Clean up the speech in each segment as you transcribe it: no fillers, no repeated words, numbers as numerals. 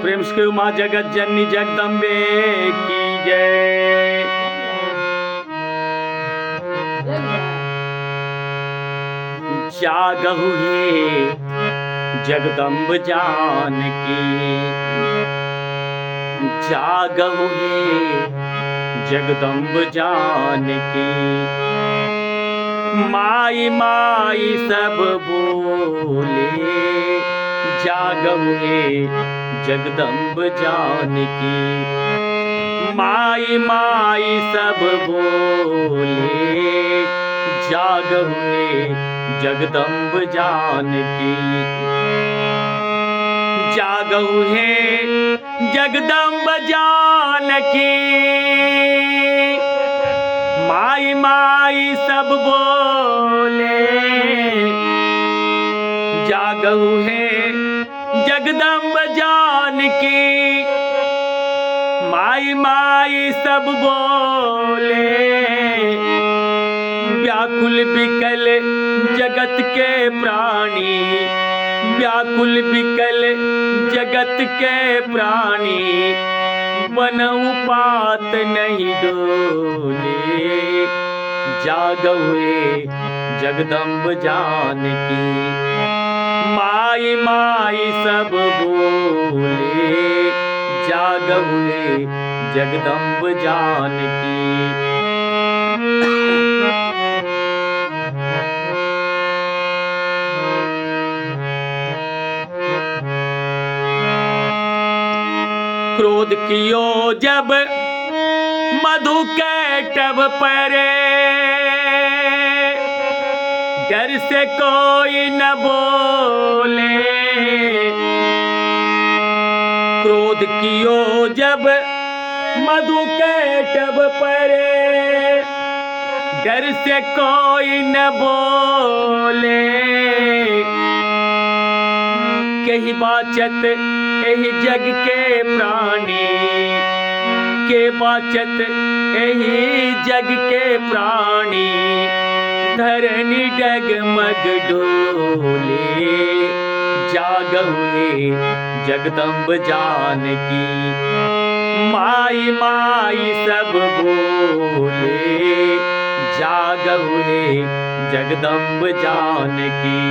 प्रेम से माँ जगत जननी जगदम्बे की जय। जागहु हे जगदम्ब जानकी, जागहु हे जगदम्ब जानकी। माई माई सब बोले, जागहु हे जगदम्ब जानकी। माई माई सब बोले, जागहु हे जगदम्ब जानकी। जागहु हे जगदम्ब जानकी। माई माई सब बोले, जागहु हे जगदम्ब जानकी। माई माई सब बोले, व्याकुल विकल जगत के प्राणी, व्याकुल विकल जगत के प्राणी। बनऊ पात नहीं डोले, जागहु हे जगदम्ब जानकी। माई माई सब बोले, जागहु हे जगदम्ब जानकी। क्रोध कियो जब मधु कैटभ परे, डर से कोई न बोले। क्रोध कियो जब मधु कैटभ परे, डर से कोई न बोले। कही बाचत एहि जग के प्राणी, के बाचत एहि जग के प्राणी। धरनी डगमग डोले, जागहु हे जगदम्ब जानकी। माई माई सब बोले, जागहु हे जगदम्ब जानकी।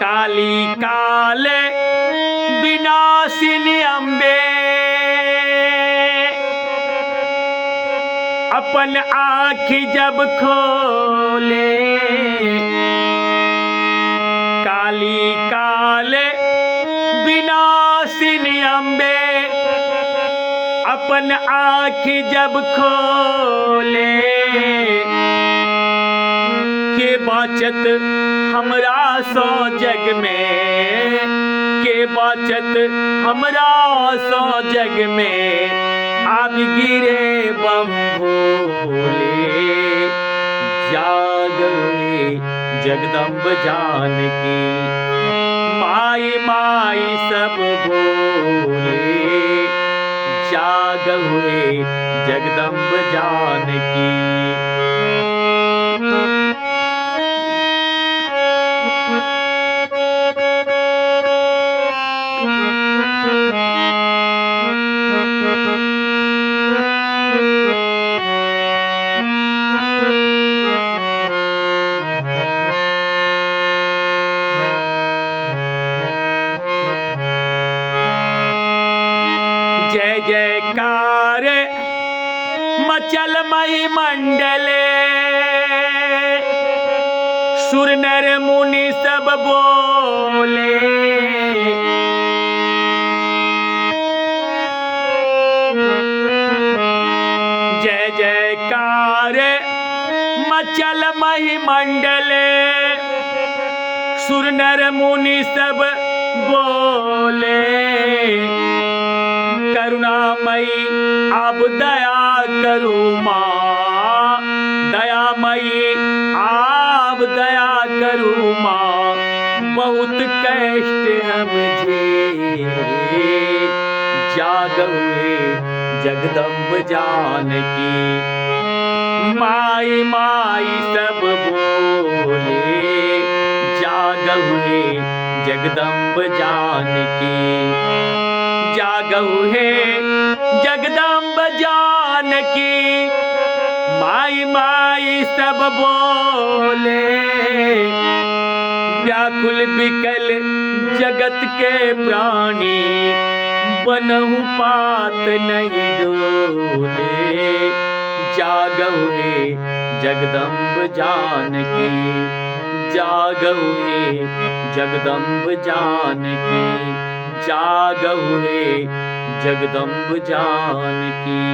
काली काल विनाशिनी अम्बे, अपन आँख जब खोले। काली काल विनाशिनी अम्बे, अपन आँख जब खोले। के बाचत हमरा सो जग में, के बाचत हमरा सो जग में। अब गिरे बम भोले, जागहु हे जगदम्ब जानकी। माई माई सब बोले, जागहु हे जगदम्ब जानकी। जय जयकार मचल मही मंडले, सुर नर मुनि सब बोले। जय जयकार मचल मही मंडले, सुर नर मुनि सब बोले। करुणामयी आप दया करो माँ, दयामयी आप दया करो माँ, बहुत कष्ट है मुझे, जागो हे जगदम्ब जानकी। माई माई सब बोले, जागो हे जगदम्ब जानकी, जागो हे जगदम्ब जानकी। माई माई सब बोले, व्याकुल विकल जगत के प्राणी, बनहु पात नहीं डोले, जागो हे जगदम्ब जानकी, जागो हे जगदम्ब जानकी, जागो हे जगदम्ब जानकी।